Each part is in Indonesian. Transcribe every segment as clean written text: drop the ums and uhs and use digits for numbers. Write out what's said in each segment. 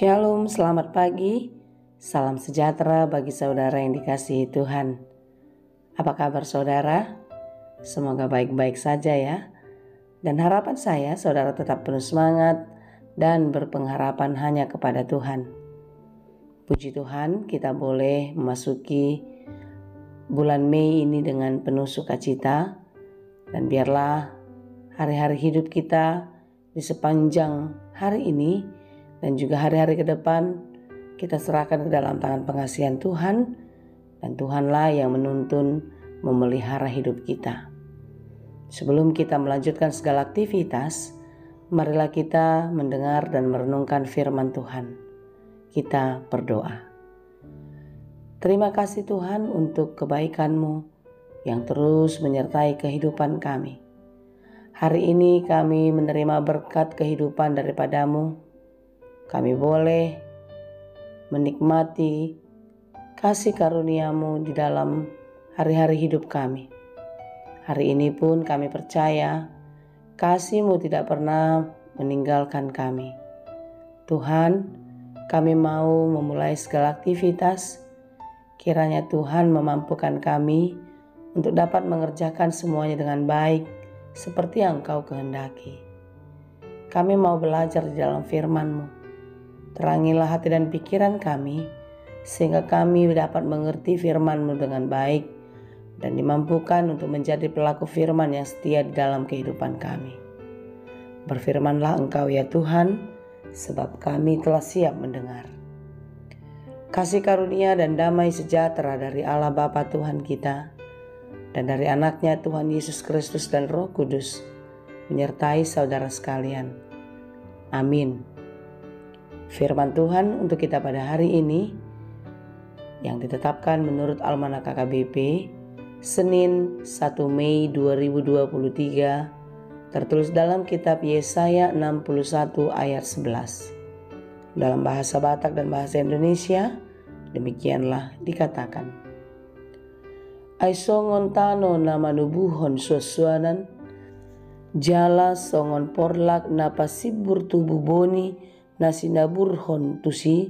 Shalom, selamat pagi. Salam sejahtera bagi saudara yang dikasihi Tuhan. Apa kabar saudara? Semoga baik-baik saja ya. Dan harapan saya saudara tetap penuh semangat dan berpengharapan hanya kepada Tuhan. Puji Tuhan, kita boleh memasuki bulan Mei ini dengan penuh sukacita. Dan biarlah hari-hari hidup kita di sepanjang hari ini dan juga hari-hari ke depan kita serahkan ke dalam tangan pengasihan Tuhan, dan Tuhanlah yang menuntun memelihara hidup kita. Sebelum kita melanjutkan segala aktivitas, marilah kita mendengar dan merenungkan firman Tuhan. Kita berdoa. Terima kasih Tuhan untuk kebaikan-Mu yang terus menyertai kehidupan kami. Hari ini kami menerima berkat kehidupan daripada-Mu. Kami boleh menikmati kasih karunia-Mu di dalam hari-hari hidup kami. Hari ini pun kami percaya kasih-Mu tidak pernah meninggalkan kami. Tuhan, kami mau memulai segala aktivitas. Kiranya Tuhan memampukan kami untuk dapat mengerjakan semuanya dengan baik seperti yang Engkau kehendaki. Kami mau belajar di dalam firman-Mu. Terangilah hati dan pikiran kami, sehingga kami dapat mengerti firman-Mu dengan baik dan dimampukan untuk menjadi pelaku firman yang setia di dalam kehidupan kami. Berfirmanlah Engkau ya Tuhan, sebab kami telah siap mendengar. Kasih karunia dan damai sejahtera dari Allah Bapa Tuhan kita, dan dari anaknya Tuhan Yesus Kristus dan Roh Kudus, menyertai saudara sekalian. Amin. Firman Tuhan untuk kita pada hari ini yang ditetapkan menurut Almanak KKBP Senin 1 Mei 2023 tertulis dalam kitab Yesaya 61 ayat 11. Dalam bahasa Batak dan bahasa Indonesia demikianlah dikatakan. Ai songon tano na manubuhon suasuanan jala songon porlak na pasibur tubuh boni na sinaburhon tusi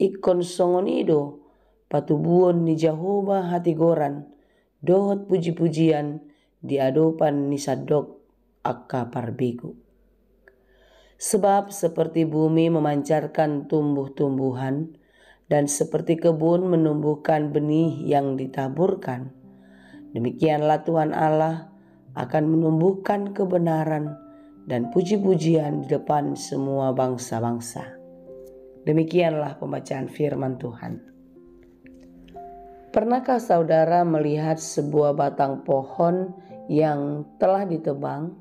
ikon songonido patubuon ni Jehovah hati goran dohot puji-pujian di adopan ni sadok akka parbiku. Sebab seperti bumi memancarkan tumbuh-tumbuhan dan seperti kebun menumbuhkan benih yang ditaburkan, demikianlah Tuhan Allah akan menumbuhkan kebenaran dan puji-pujian di depan semua bangsa-bangsa. Demikianlah pembacaan firman Tuhan. Pernahkah saudara melihat sebuah batang pohon yang telah ditebang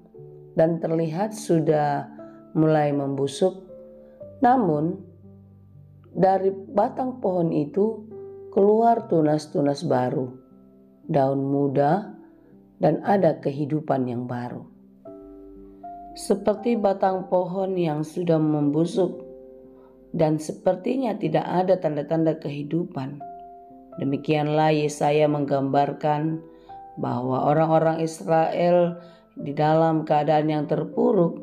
dan terlihat sudah mulai membusuk? Namun, dari batang pohon itu keluar tunas-tunas baru, daun muda, dan ada kehidupan yang baru. Seperti batang pohon yang sudah membusuk dan sepertinya tidak ada tanda-tanda kehidupan, demikianlah Yesaya menggambarkan bahwa orang-orang Israel di dalam keadaan yang terpuruk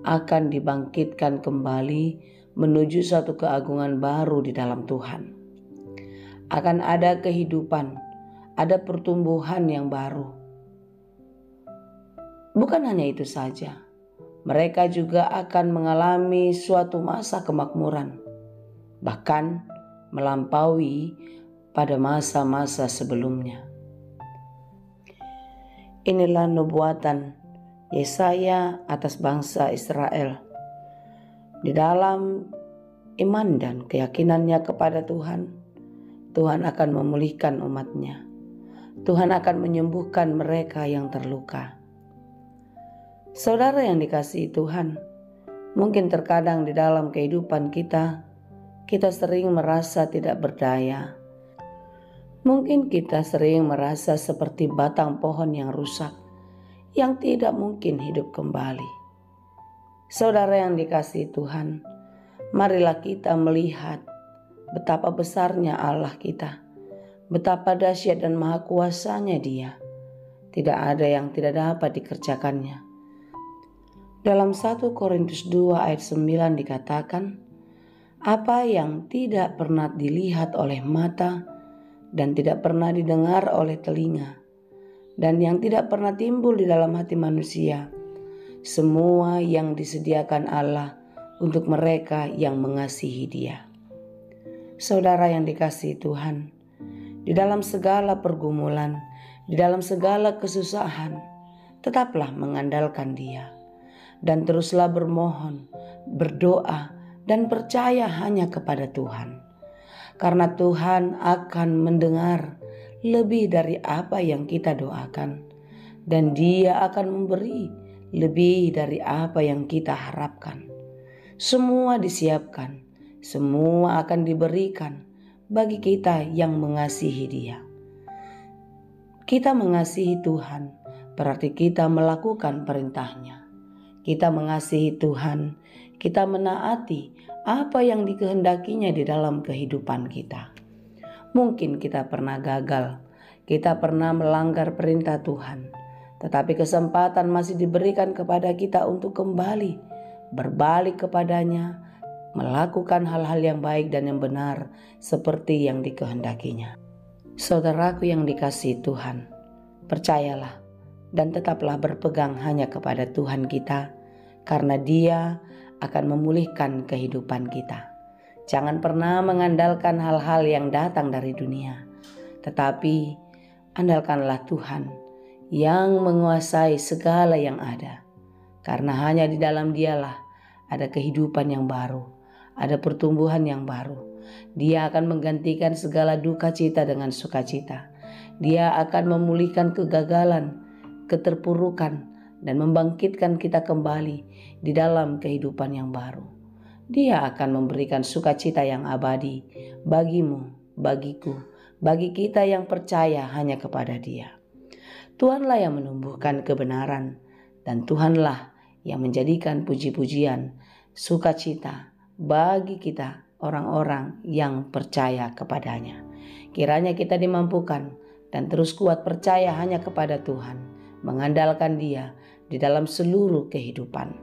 akan dibangkitkan kembali menuju satu keagungan baru di dalam Tuhan. Akan ada kehidupan, ada pertumbuhan yang baru. Bukan hanya itu saja, mereka juga akan mengalami suatu masa kemakmuran, bahkan melampaui pada masa-masa sebelumnya. Inilah nubuatan Yesaya atas bangsa Israel. Di dalam iman dan keyakinannya kepada Tuhan, Tuhan akan memulihkan umatnya. Tuhan akan menyembuhkan mereka yang terluka. Saudara yang dikasihi Tuhan, mungkin terkadang di dalam kehidupan kita sering merasa tidak berdaya. Mungkin kita sering merasa seperti batang pohon yang rusak, yang tidak mungkin hidup kembali. Saudara yang dikasihi Tuhan, marilah kita melihat betapa besarnya Allah kita, betapa dahsyat dan maha kuasanya Dia. Tidak ada yang tidak dapat dikerjakannya. Dalam 1 Korintus 2 ayat 9 dikatakan, Apa yang tidak pernah dilihat oleh mata dan tidak pernah didengar oleh telinga, dan yang tidak pernah timbul di dalam hati manusia, semua yang disediakan Allah untuk mereka yang mengasihi Dia. Saudara yang dikasihi Tuhan, di dalam segala pergumulan, di dalam segala kesusahan, tetaplah mengandalkan Dia dan teruslah bermohon, berdoa, dan percaya hanya kepada Tuhan. Karena Tuhan akan mendengar lebih dari apa yang kita doakan, dan Dia akan memberi lebih dari apa yang kita harapkan. Semua disiapkan, semua akan diberikan bagi kita yang mengasihi Dia. Kita mengasihi Tuhan berarti kita melakukan perintah-Nya. Kita mengasihi Tuhan, kita menaati apa yang dikehendakinya di dalam kehidupan kita. Mungkin kita pernah gagal, kita pernah melanggar perintah Tuhan, tetapi kesempatan masih diberikan kepada kita untuk kembali, berbalik kepadanya, melakukan hal-hal yang baik dan yang benar seperti yang dikehendakinya. Saudaraku yang dikasihi Tuhan, percayalah dan tetaplah berpegang hanya kepada Tuhan kita, karena Dia akan memulihkan kehidupan kita. Jangan pernah mengandalkan hal-hal yang datang dari dunia, tetapi andalkanlah Tuhan yang menguasai segala yang ada. Karena hanya di dalam Dialah ada kehidupan yang baru, ada pertumbuhan yang baru. Dia akan menggantikan segala duka cita dengan sukacita. Dia akan memulihkan kegagalan, keterpurukan, dan membangkitkan kita kembali di dalam kehidupan yang baru. Dia akan memberikan sukacita yang abadi bagimu, bagiku, bagi kita yang percaya hanya kepada Dia. Tuhanlah yang menumbuhkan kebenaran, dan Tuhanlah yang menjadikan puji-pujian, sukacita bagi kita orang-orang yang percaya kepadanya. Kiranya kita dimampukan dan terus kuat percaya hanya kepada Tuhan, mengandalkan Dia di dalam seluruh kehidupan.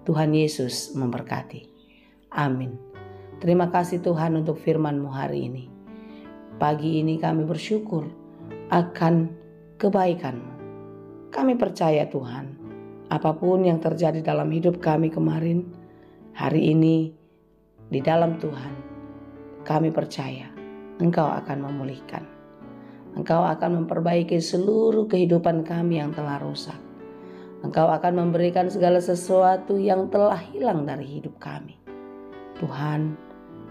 Tuhan Yesus memberkati. Amin. Terima kasih Tuhan untuk firman-Mu hari ini. Pagi ini kami bersyukur akan kebaikan-Mu. Kami percaya Tuhan, apapun yang terjadi dalam hidup kami kemarin, hari ini di dalam Tuhan, kami percaya Engkau akan memulihkan. Engkau akan memperbaiki seluruh kehidupan kami yang telah rusak. Engkau akan memberikan segala sesuatu yang telah hilang dari hidup kami. Tuhan,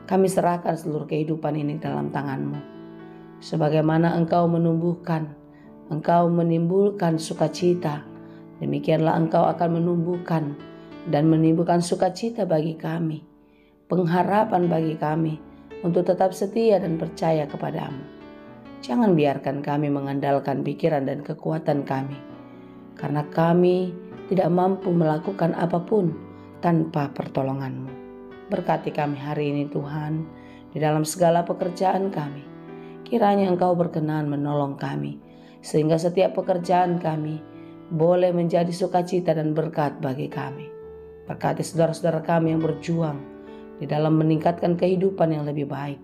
kami serahkan seluruh kehidupan ini dalam tangan-Mu. Sebagaimana Engkau menumbuhkan, Engkau menimbulkan sukacita, demikianlah Engkau akan menumbuhkan dan menimbulkan sukacita bagi kami, pengharapan bagi kami untuk tetap setia dan percaya kepada-Mu. Jangan biarkan kami mengandalkan pikiran dan kekuatan kami, karena kami tidak mampu melakukan apapun tanpa pertolongan-Mu. Berkati kami hari ini Tuhan, di dalam segala pekerjaan kami. Kiranya Engkau berkenan menolong kami, sehingga setiap pekerjaan kami boleh menjadi sukacita dan berkat bagi kami. Berkati saudara-saudara kami yang berjuang di dalam meningkatkan kehidupan yang lebih baik.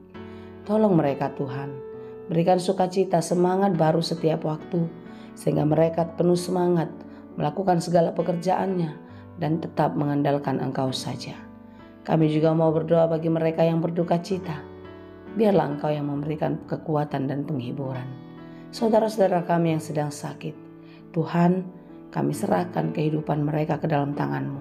Tolong mereka Tuhan, berikan sukacita, semangat baru setiap waktu, sehingga mereka penuh semangat melakukan segala pekerjaannya dan tetap mengandalkan Engkau saja. Kami juga mau berdoa bagi mereka yang berduka cita. Biarlah Engkau yang memberikan kekuatan dan penghiburan. Saudara-saudara kami yang sedang sakit, Tuhan, kami serahkan kehidupan mereka ke dalam tangan-Mu.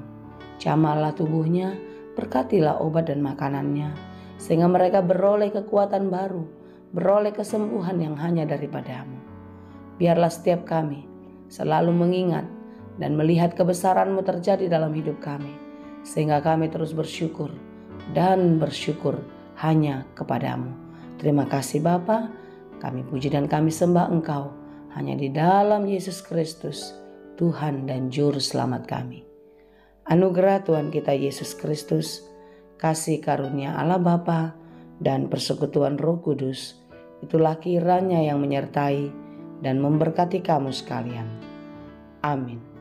Jamahlah tubuhnya, berkatilah obat dan makanannya, sehingga mereka beroleh kekuatan baru, beroleh kesembuhan yang hanya daripada-Mu. Biarlah setiap kami selalu mengingat dan melihat kebesaran-Mu terjadi dalam hidup kami, sehingga kami terus bersyukur dan bersyukur hanya kepada-Mu. Terima kasih Bapa, kami puji dan kami sembah Engkau hanya di dalam Yesus Kristus, Tuhan dan Juru Selamat kami. Anugerah Tuhan kita Yesus Kristus, kasih karunia Allah Bapa, dan persekutuan Roh Kudus, itulah kiranya yang menyertai dan memberkati kamu sekalian. Amin.